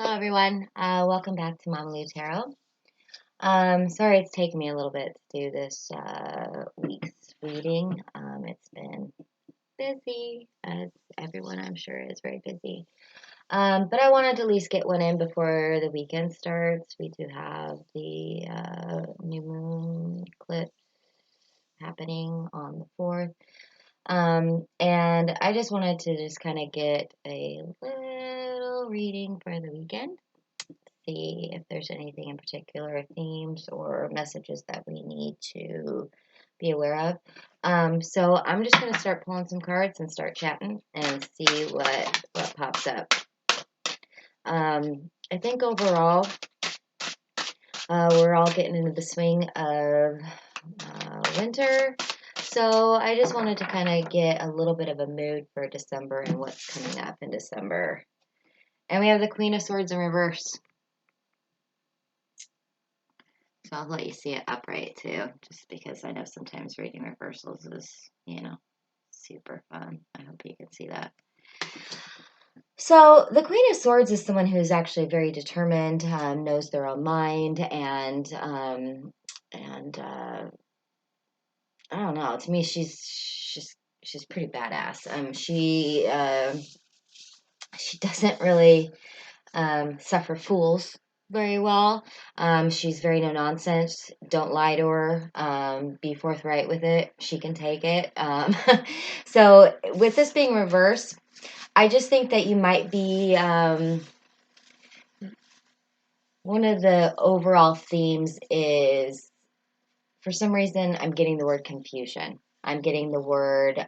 Hello everyone, welcome back to Mama Lou Tarot. Sorry it's taken me a little bit to do this week's reading. It's been busy, as everyone I'm sure is very busy. But I wanted to at least get one in before the weekend starts. We do have the new moon eclipse happening on the 4th. And I just wanted to just kind of get a little reading for the weekend. See if there's anything in particular, themes or messages that we need to be aware of. So I'm just going to start pulling some cards and start chatting and see what pops up. I think overall, we're all getting into the swing of winter. So I just wanted to kind of get a little bit of a mood for December and what's coming up in December. And we have the Queen of Swords in reverse. So I'll let you see it upright too, just because I know sometimes reading reversals is, super fun. I hope you can see that. So the Queen of Swords is someone who's actually very determined, knows their own mind, and I don't know. To me, she's pretty badass. She doesn't really suffer fools very well. She's very no nonsense. Don't lie to her. Be forthright with it. She can take it. So with this being reversed, I just think that you might be one of the overall themes is, for some reason, I'm getting the word confusion. I'm getting the word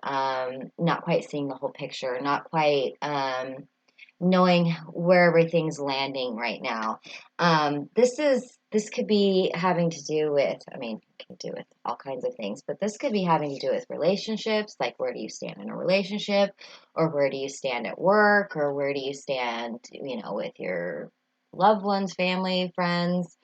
not quite seeing the whole picture, not quite knowing where everything's landing right now. This could be having to do with, it can do with all kinds of things, but this could be having to do with relationships, like where do you stand in a relationship, or where do you stand at work, or where do you stand, with your loved ones, family, friends.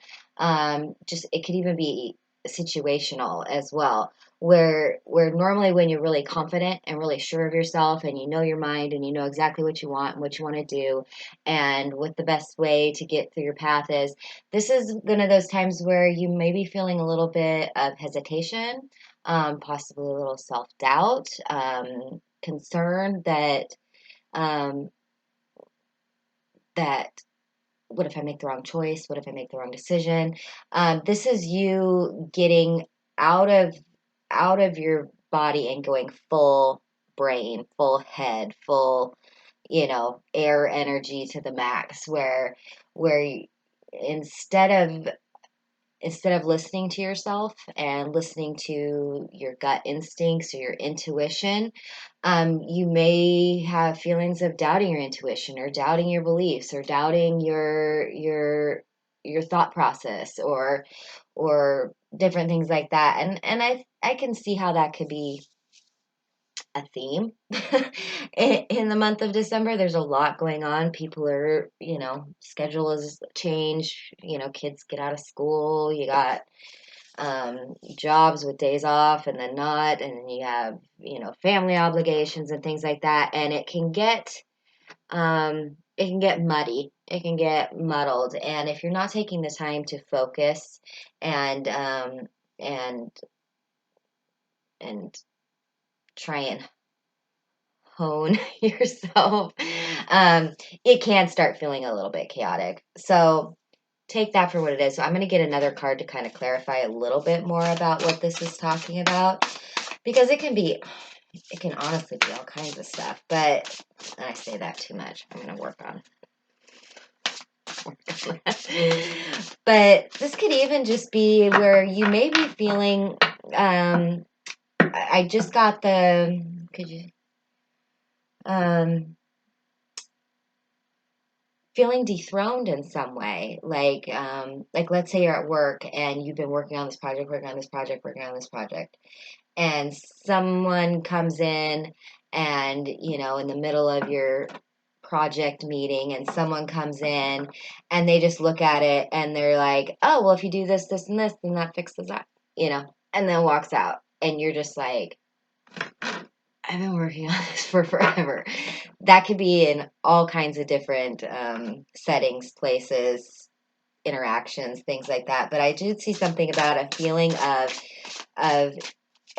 Just it could even be situational as well, where normally when you're really confident and really sure of yourself and you know your mind and you know exactly what you want and what you want to do and what the best way to get through your path is, this is one of those times where you may be feeling a little bit of hesitation, possibly a little self-doubt, concern um, that what if I make the wrong choice? What if I make the wrong decision? This is you getting out of your body and going full brain, full head, full, air energy to the max, where instead of listening to yourself and listening to your gut instincts or your intuition, you may have feelings of doubting your intuition or doubting your beliefs or doubting your thought process or different things like that. And I can see how that could be a theme in the month of December. There's a lot going on. People are, schedule is changed, kids get out of school. You got jobs with days off and then not, and then you have, family obligations and things like that. And it can get muddy. It can get muddled. And if you're not taking the time to focus and and and try and hone yourself, it can start feeling a little bit chaotic. So take that for what it is. So I'm going to get another card to kind of clarify a little bit more about what this is talking about, because it can honestly be all kinds of stuff, but I say that too much. I'm going to work on but this could even just be where you may be feeling, I just got could you, feeling dethroned in some way, like let's say you're at work and you've been working on this project, and someone comes in and, in the middle of your project meeting, and someone comes in and they just look at it and they're like, oh, well, if you do this, this, and this, then that fixes that, and then walks out. And you're just like, I've been working on this for forever. That could be in all kinds of different settings, places, interactions, things like that. But I did see something about a feeling of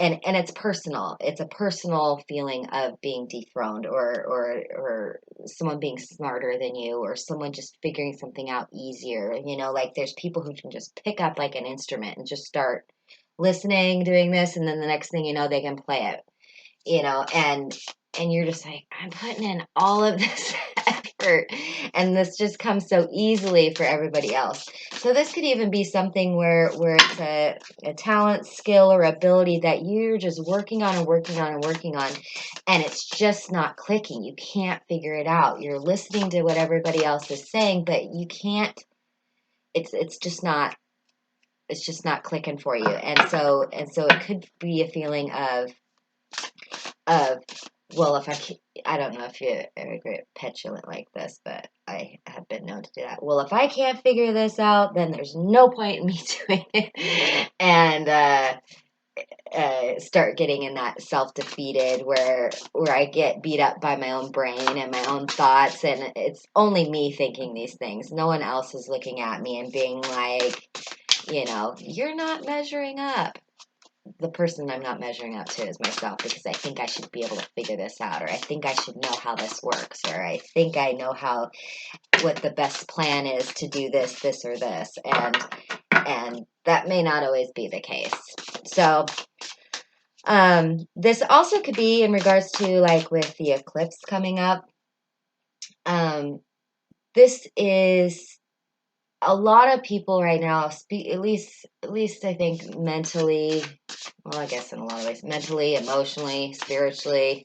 and it's personal. It's a personal feeling of being dethroned, or someone being smarter than you, or someone just figuring something out easier. Like there's people who can just pick up like an instrument and just start listening, doing this, and then the next thing you know, they can play it. And you're just like, I'm putting in all of this effort, and this just comes so easily for everybody else. So this could even be something where it's a talent, skill, or ability that you're just working on and working on and working on, and it's just not clicking. You can't figure it out. You're listening to what everybody else is saying, but you can't. It's just not clicking for you. And so it could be a feeling of, well, I don't know if you're ever petulant like this, but I have been known to do that. Well, if I can't figure this out, then there's no point in me doing it. And start getting in that self-defeated where I get beat up by my own brain and my own thoughts, and it's only me thinking these things. No one else is looking at me and being like, you're not measuring up. The person I'm not measuring up to is myself, because I think I should be able to figure this out, or I think I should know how this works, or I think I know what the best plan is to do this, or this, and that may not always be the case. So this also could be in regards to, like, with the eclipse coming up. This is a lot of people right now, at least I think mentally, well, I guess in a lot of ways, mentally, emotionally, spiritually,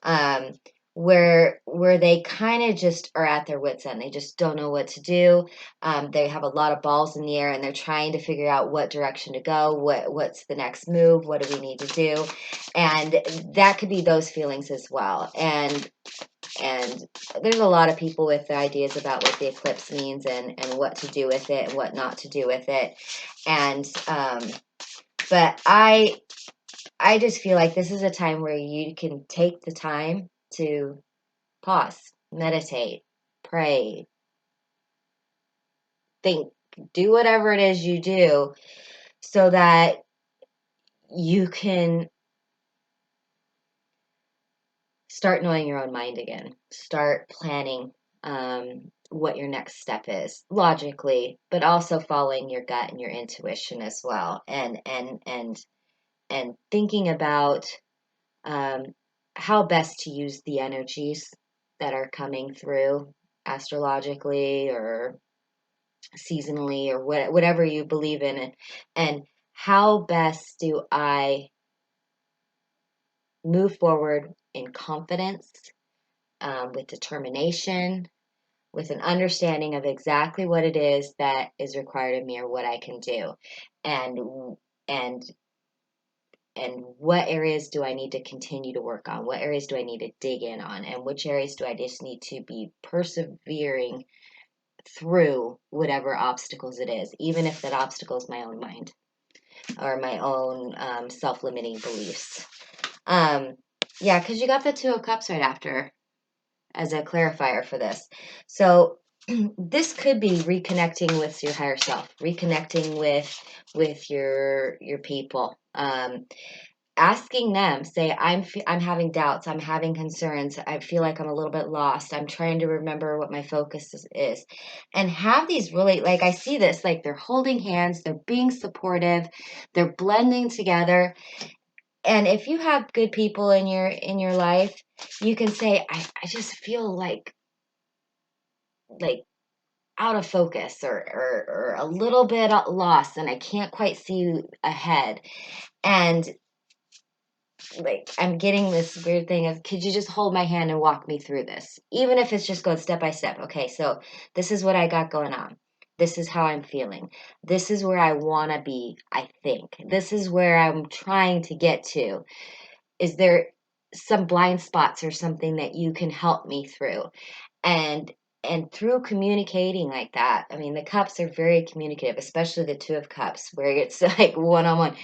um, where they kind of just are at their wits' end. They just don't know what to do. They have a lot of balls in the air, and they're trying to figure out what direction to go. What's the next move? What do we need to do? And that could be those feelings as well. And there's a lot of people with ideas about what the eclipse means, and what to do with it and what not to do with it. And but I just feel like this is a time where you can take the time to pause, meditate, pray, think, do whatever it is you do, so that you can start knowing your own mind again. Start planning what your next step is logically, but also following your gut and your intuition as well, and thinking about um, how best to use the energies that are coming through astrologically or seasonally, or whatever you believe in, and how best do I move forward in confidence, with determination, with an understanding of exactly what it is that is required of me, or what I can do, and and and what areas do I need to continue to work on? What areas do I need to dig in on? And which areas do I just need to be persevering through whatever obstacles it is, even if that obstacle is my own mind, or my own self-limiting beliefs. Yeah, because you got the Two of Cups right after as a clarifier for this. So this could be reconnecting with your higher self, reconnecting with your people. Asking them, say, I'm having doubts, I'm having concerns, I feel like I'm a little bit lost, I'm trying to remember what my focus is. And have these really, like, I see this, like, they're holding hands, they're being supportive, they're blending together. And if you have good people in your life, you can say, I just feel like out of focus, or a little bit lost, and I can't quite see ahead. And like, I'm getting this weird thing of, could you just hold my hand and walk me through this? Even if it's just going step by step. Okay, so this is what I got going on. This is how I'm feeling. This is where I want to be, I think. This is where I'm trying to get to. Is there some blind spots or something that you can help me through? And and through communicating like that, I mean, the cups are very communicative, especially the Two of Cups, where it's like one on one.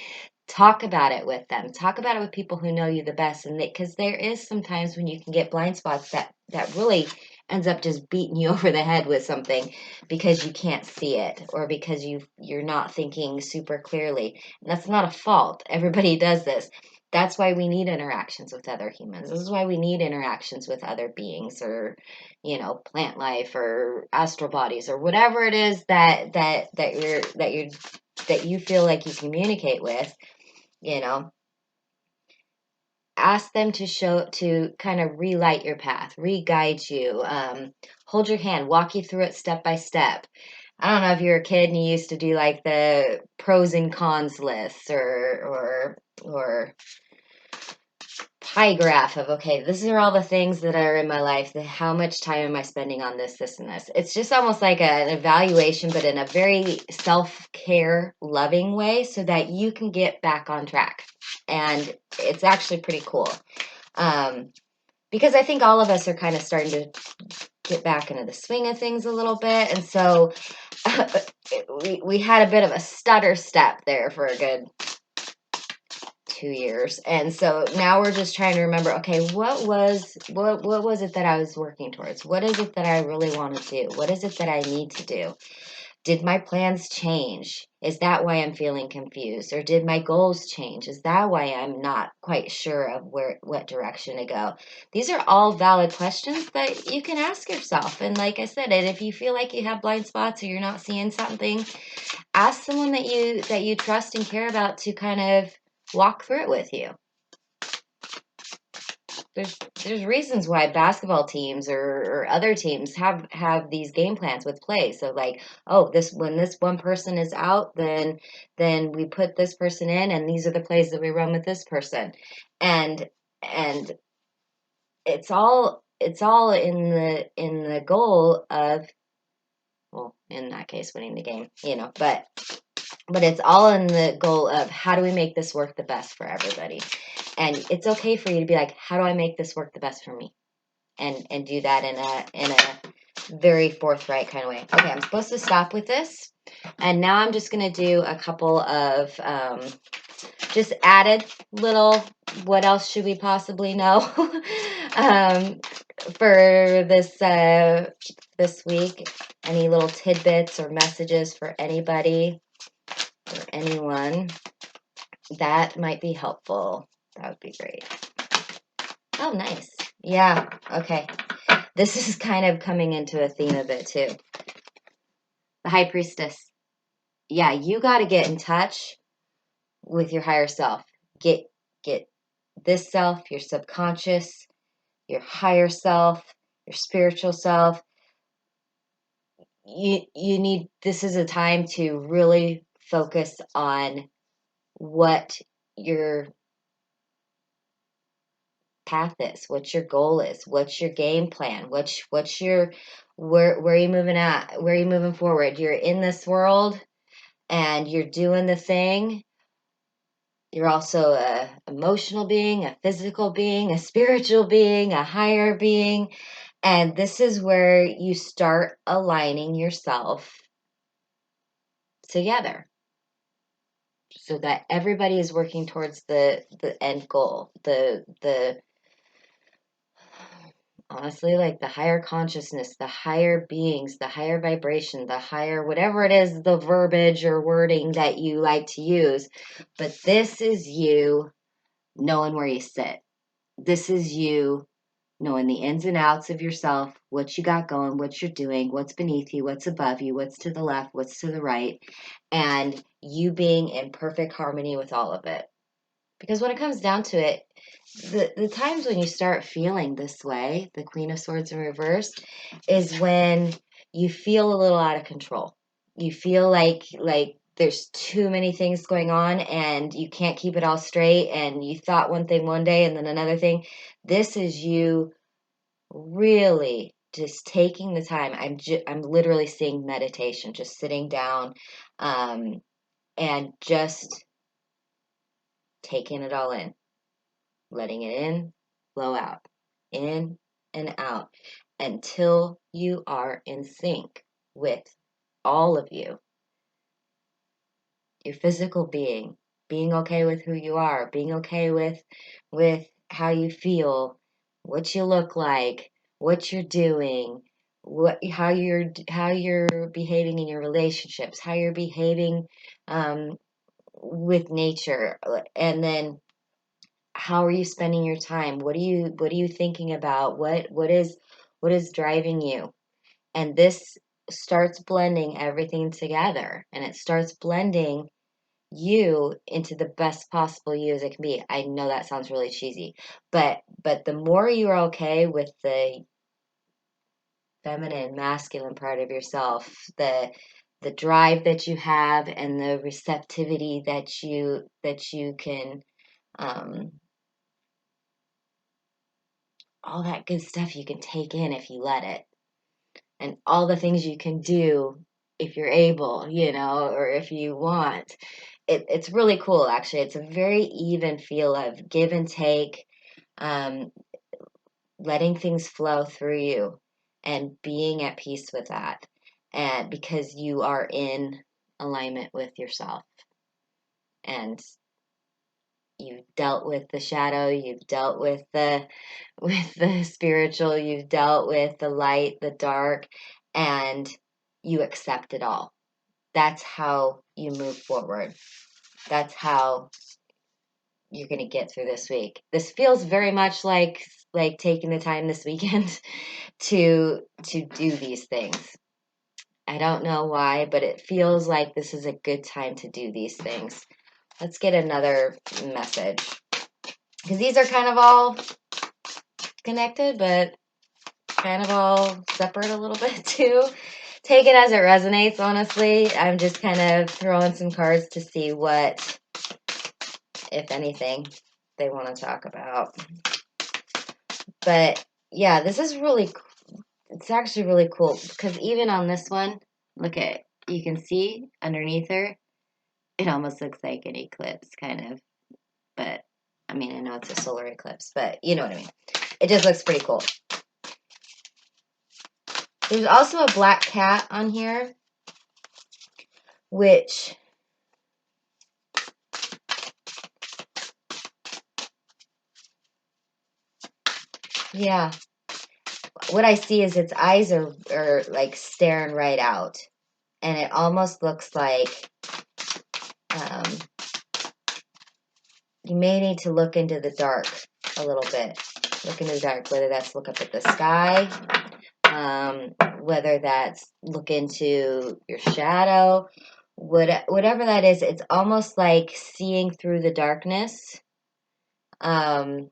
talk about it with them. Talk about it with people who know you the best. And because there is sometimes when you can get blind spots that really ends up just beating you over the head with something because you can't see it or because you're not thinking super clearly. And that's not a fault. Everybody does this. That's why we need interactions with other humans. This is why we need interactions with other beings or, plant life or astral bodies or whatever it is that you feel like you communicate with. you know Ask them to kind of relight your path, re-guide you, hold your hand, walk you through it step by step. I don't know if you're a kid and you used to do like the pros and cons lists or pie graph of, okay, these are all the things that are in my life. How much time am I spending on this, and this? It's just almost like an evaluation, but in a very self-care, loving way so that you can get back on track. And it's actually pretty cool. Because I think all of us are kind of starting to get back into the swing of things a little bit. And so we had a bit of a stutter step there for a good 2 years. And so now we're just trying to remember, okay, what was it that I was working towards? What is it that I really want to do? What is it that I need to do? Did my plans change? Is that why I'm feeling confused? Or did my goals change? Is that why I'm not quite sure of what direction to go? These are all valid questions that you can ask yourself. And like I said, and if you feel like you have blind spots or you're not seeing something, ask someone that you trust and care about to kind of walk through it with you. There's reasons why basketball teams or other teams have these game plans with play. So like, oh, when this one person is out, then we put this person in, and these are the plays that we run with this person, and and it's all in the goal of, well, in that case, winning the game, but it's all in the goal of how do we make this work the best for everybody. And it's okay for you to be like, how do I make this work the best for me? And do that in a very forthright kind of way. Okay, I'm supposed to stop with this. And now I'm just going to do a couple of just added little, what else should we possibly know for this week. Any little tidbits or messages for anybody or anyone that might be helpful. That would be great. Oh, nice. Yeah, okay. This is kind of coming into a theme of it too. The High Priestess. Yeah, you got to get in touch with your higher self. Get this self, your subconscious, your higher self, your spiritual self. This is a time to really focus on what your path is, what your goal is, what's your game plan, what's your where are you moving at, where are you moving forward. You're in this world and you're doing the thing. You're also a emotional being, a physical being, a spiritual being, a higher being, and this is where you start aligning yourself together so that everybody is working towards the end goal, the honestly, like the higher consciousness, the higher beings, the higher vibration, the higher whatever it is, the verbiage or wording that you like to use. But this is you knowing where you sit. This is you knowing the ins and outs of yourself, what you got going, what you're doing, what's beneath you, what's above you, what's to the left, what's to the right, and you being in perfect harmony with all of it. Because when it comes down to it, the times when you start feeling this way, the Queen of Swords in reverse, is when you feel a little out of control. You feel like there's too many things going on and you can't keep it all straight, and you thought one thing one day and then another thing. This is you really just taking the time. I'm literally seeing meditation, just sitting down and just taking it all in, letting it in, flow out, in and out, until you are in sync with all of you, your physical being, being okay with who you are, being okay with how you feel, what you look like, what you're doing, how you're behaving in your relationships, how you're behaving um, with nature, and then how are you spending your time? What are you thinking about? What is driving you? And this starts blending everything together, and it starts blending you into the best possible you as it can be. I know that sounds really cheesy, but the more you are okay with the feminine, masculine part of yourself, the drive that you have and the receptivity that you can um all that good stuff you can take in if you let it, and all the things you can do if you're able, or if you want. It's really cool, actually. It's a very even feel of give and take, um, letting things flow through you and being at peace with that. And because you are in alignment with yourself, and you've dealt with the shadow, you've dealt with the spiritual, you've dealt with the light, the dark, and you accept it all. That's how you move forward. That's how you're going to get through this week. This feels very much like taking the time this weekend to do these things. I don't know why, but it feels like this is a good time to do these things. Let's get another message, because these are kind of all connected, but kind of all separate a little bit too. Take it as it resonates, honestly. I'm just kind of throwing some cards to see what, if anything, they want to talk about. But yeah, this is it's actually really cool, because even on this one, you can see underneath her, it almost looks like an eclipse, kind of. But I mean, I know it's a solar eclipse, but you know what I mean. It just looks pretty cool. There's also a black cat on here, which, yeah, what I see is its eyes are like staring right out. And it almost looks like um, you may need to look into the dark a little bit. Look into the dark, whether that's look up at the sky, whether that's look into your shadow, whatever that is. It's almost like seeing through the darkness. Um,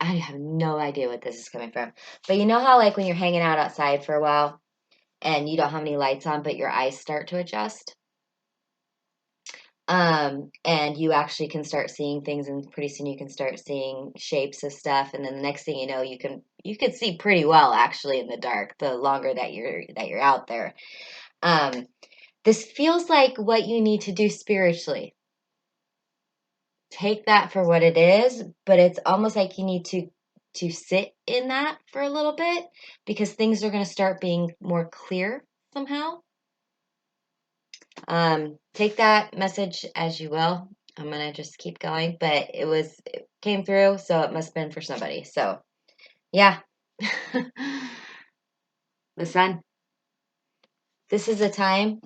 I have no idea what this is coming from. But you know how, like, when you're hanging out outside for a while and you don't have any lights on, but your eyes start to adjust? And you actually can start seeing things, and pretty soon you can start seeing shapes of stuff, and then the next thing you know, you can see pretty well actually in the dark the longer that you're out there. Um, this feels like what you need to do spiritually. Take that for what it is, but it's almost like you need to sit in that for a little bit, because things are going to start being more clear somehow. Take that message as you will. I'm going to just keep going, but it came through, so it must have been for somebody. So, yeah. The sun. This is a time,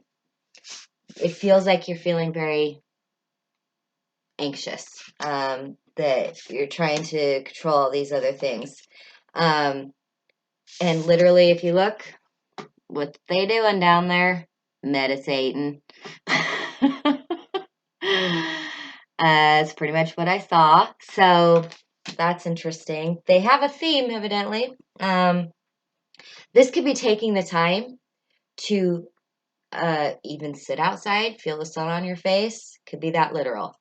it feels like you're feeling very anxious, that you're trying to control all these other things. Um, and literally, if you look, what they doing down there? Meditating. It's pretty much what I saw. So that's interesting. They have a theme, evidently. This could be taking the time to even sit outside, feel the sun on your face. Could be that literal.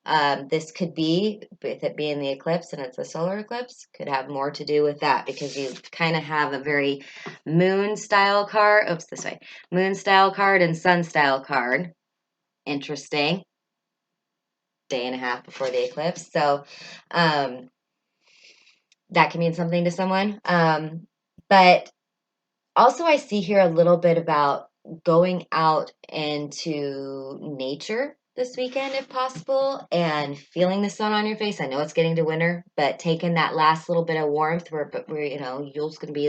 This could be, with it being the eclipse and it's a solar eclipse, could have more to do with that, because you kind of have a very moon style card. Oops, this way. Moon style card and sun style card. Interesting. Day and a half before the eclipse. So that can mean something to someone. But Also, I see here a little bit about going out into nature this weekend if possible and feeling the sun on your face. I know it's getting to winter, but taking that last little bit of warmth where Yule's going to be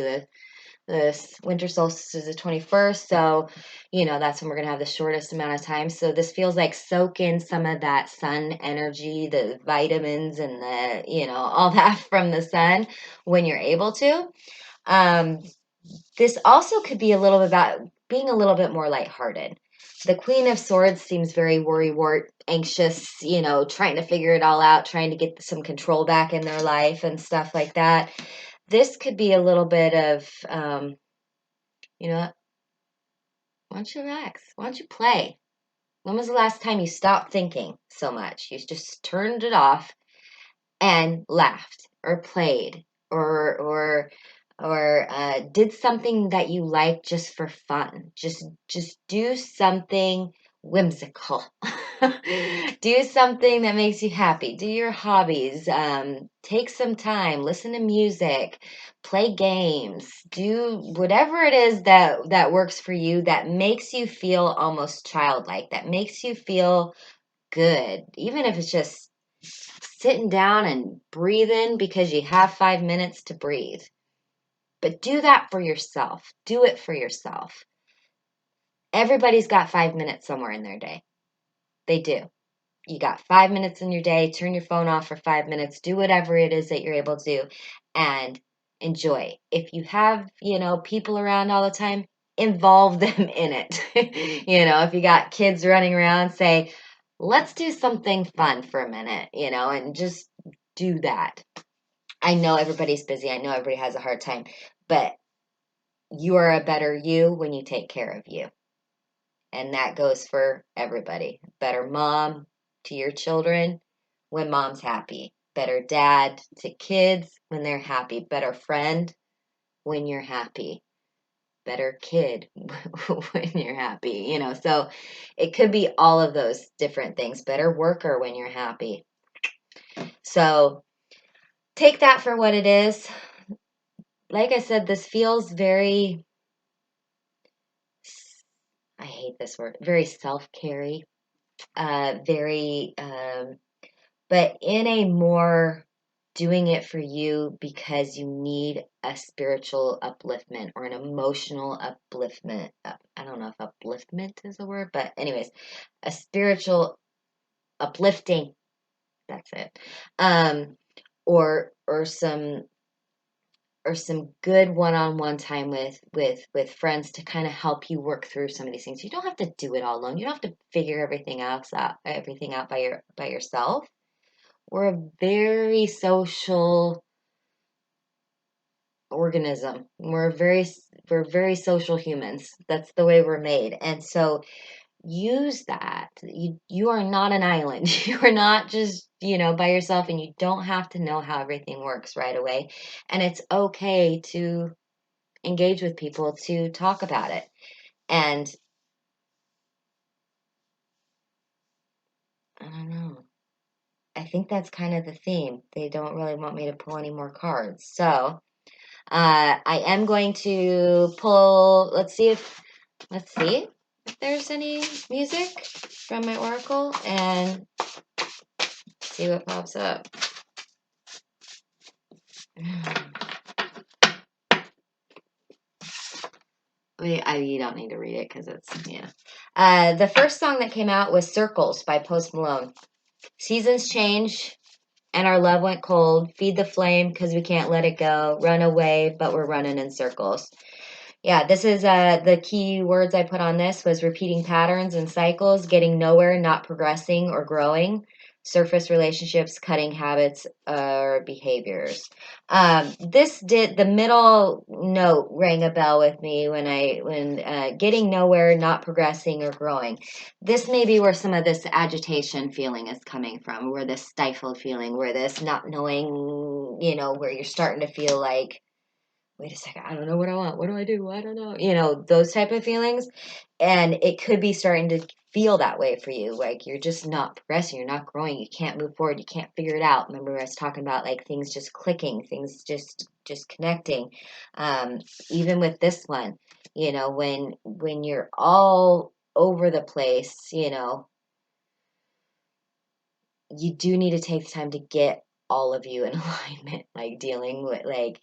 the winter solstice is the 21st, so that's when we're going to have the shortest amount of time. So this feels like soak in some of that sun energy, the vitamins and the all that from the sun when you're able to. um this also could be a little bit about being a little bit more lighthearted. The Queen of Swords seems very worrywart, anxious, trying to figure it all out, trying to get some control back in their life and stuff like that. This could be a little bit of, you know, why don't you relax? Why don't you play? When was the last time you stopped thinking so much? You just turned it off and laughed or played or did something that you like just for fun. Just do something whimsical. Do something that makes you happy. Do your hobbies. Take some time. Listen to music. Play games. Do whatever it is that works for you. That makes you feel almost childlike. That makes you feel good, even if it's just sitting down and breathing because you have 5 minutes to breathe. But do that for yourself. Do it for yourself. Everybody's got 5 minutes somewhere in their day. They do. You got 5 minutes in your day. Turn your phone off for 5 minutes. Do whatever it is that you're able to do and enjoy. If you have, people around all the time, involve them in it. If you got kids running around, say, let's do something fun for a minute, and just do that. I know everybody's busy. I know everybody has a hard time, but you are a better you when you take care of you. And that goes for everybody. Better mom to your children when mom's happy. Better dad to kids when they're happy. Better friend when you're happy. Better kid when you're happy. So it could be all of those different things. Better worker when you're happy. So take that for what it is. Like I said, this feels very, I hate this word, very self-carry, but in a more doing it for you because you need a spiritual upliftment or an emotional upliftment. I don't know if upliftment is a word, but anyways, a spiritual uplifting. That's it. Or some good one-on-one time with friends to kind of help you work through some of these things. You don't have to do it all alone. You don't have to figure everything out by yourself. We're a very social organism. We're very social humans. That's the way we're made. And so use that. You are not an island. You are not just, by yourself, and you don't have to know how everything works right away. And it's okay to engage with people, to talk about it. And I don't know. I think that's kind of the theme. They don't really want me to pull any more cards. So I am going to pull, let's see if there's any music from my oracle and see what pops up. You don't need to read it because it's, yeah. The first song that came out was Circles by Post Malone. Seasons change and our love went cold. Feed the flame because we can't let it go. Run away, but we're running in circles. Yeah, this is the key words I put on this was repeating patterns and cycles, getting nowhere, not progressing or growing, surface relationships, cutting habits or behaviors. The middle note rang a bell with me when getting nowhere, not progressing or growing. This may be where some of this agitation feeling is coming from, where this stifled feeling, where this not knowing, where you're starting to feel like, wait a second, I don't know what I want. What do I do? I don't know. Those type of feelings. And it could be starting to feel that way for you. Like you're just not progressing, you're not growing, you can't move forward, you can't figure it out. Remember I was talking about like things just clicking, things just connecting. Even with this one, you know, when you're all over the place, you know, you do need to take the time to get all of you in alignment, like dealing with like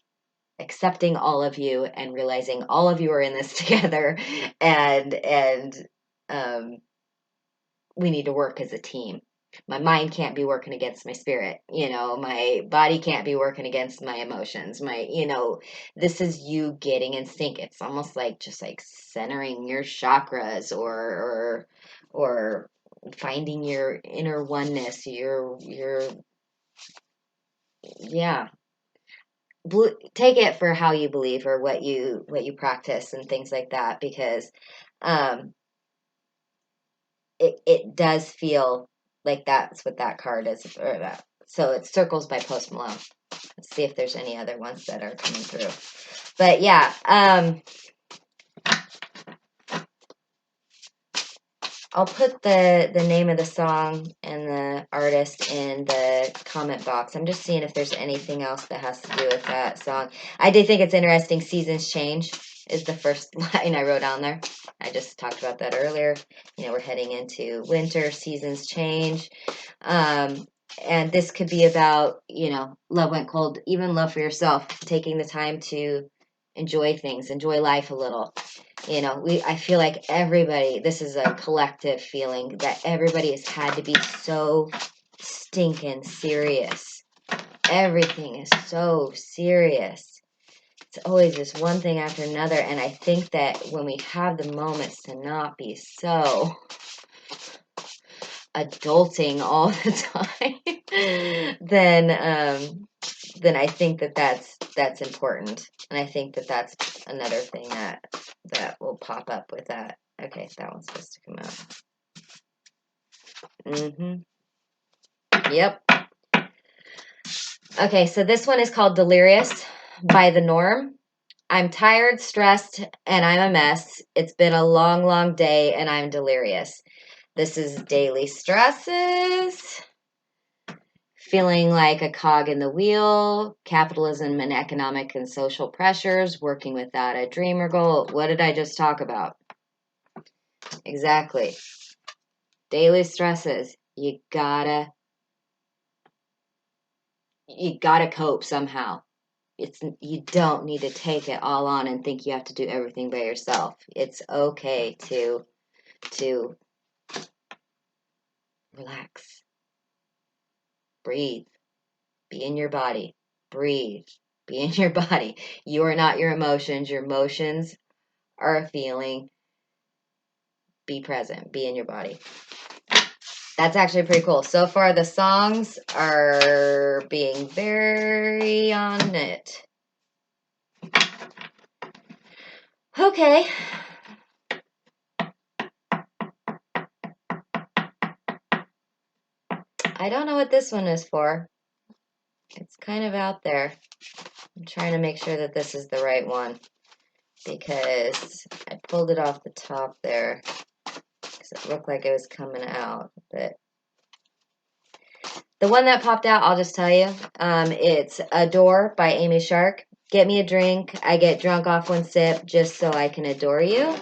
accepting all of you and realizing all of you are in this together, and um we need to work as a team. My mind can't be working against my spirit, you know, my body can't be working against my emotions. My, you know, this is you getting in sync. It's almost like just like centering your chakras, or finding your inner oneness, your yeah. Take it for how you believe or what you practice and things like that, because um it does feel like that's what that card is, or that. So it's Circles by Post Malone. Let's see if there's any other ones that are coming through. But yeah, I'll put the name of the song and the artist in the comment box. I'm just seeing if there's anything else that has to do with that song. I did think it's interesting. Seasons change is the first line I wrote down there. I just talked about that earlier. You know, we're heading into winter, seasons change. And this could be about, you know, love went cold, even love for yourself, taking the time to enjoy things, enjoy life a little. You know, I feel like everybody, this is a collective feeling that everybody has had to be so stinking serious. Everything is so serious. It's always just one thing after another. And I think that when we have the moments to not be so adulting all the time, then I think that that's important, and I think that that's another thing that will pop up with that. Okay, that one's supposed to come out. Yep. Okay, so this one is called Delirious by The Norm. I'm tired, stressed, and I'm a mess. It's been a long, long day, and I'm delirious. This is daily stresses, feeling like a cog in the wheel, capitalism and economic and social pressures, working without a dream or goal. What did I just talk about? Exactly. Daily stresses. You gotta cope somehow. You don't need to take it all on and think you have to do everything by yourself. It's okay to relax, breathe, be in your body, breathe, be in your body. You are not your emotions. Your emotions are a feeling. Be present, be in your body. That's actually pretty cool. So far, the songs are being very on it. Okay. I don't know what this one is for. It's kind of out there. I'm trying to make sure that this is the right one, because I pulled it off the top there because it looked like it was coming out. But the one that popped out, I'll just tell you, it's Adore by Amy Shark. Get me a drink. I get drunk off one sip just so I can adore you.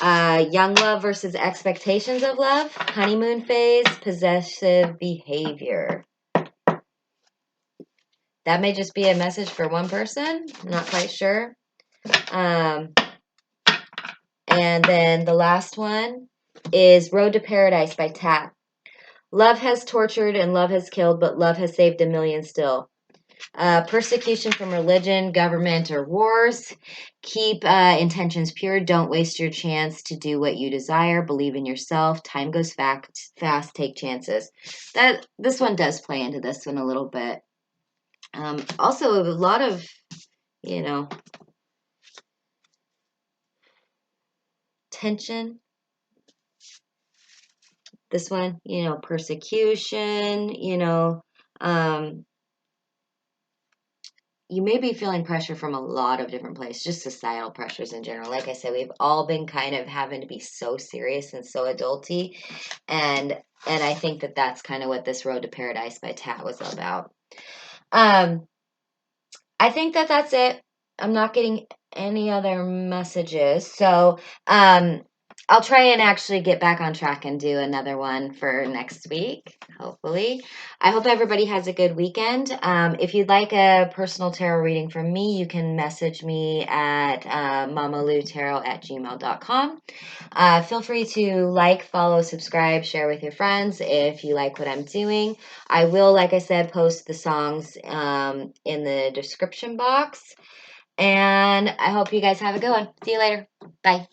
Young love versus expectations of love. Honeymoon phase. Possessive behavior. That may just be a message for one person. I'm not quite sure. And then the last one is Road to Paradise by Tat. Love has tortured and love has killed, but love has saved a million still. Persecution from religion, government, or wars. Keep intentions pure. Don't waste your chance to do what you desire. Believe in yourself. Time goes fast. Take chances. This one does play into this one a little bit. Also, a lot of, you know, tension. This one, you know, persecution. You know, you may be feeling pressure from a lot of different places, just societal pressures in general. Like I said, we've all been kind of having to be so serious and so adulty, and I think that that's kind of what this Road to Paradise by Tat was about. Um, I think that that's it. I'm not getting any other messages. So, I'll try and actually get back on track and do another one for next week, hopefully. I hope everybody has a good weekend. If you'd like a personal tarot reading from me, you can message me at mamalutarot@gmail.com. Feel free to like, follow, subscribe, share with your friends if you like what I'm doing. I will, like I said, post the songs in the description box. And I hope you guys have a good one. See you later. Bye.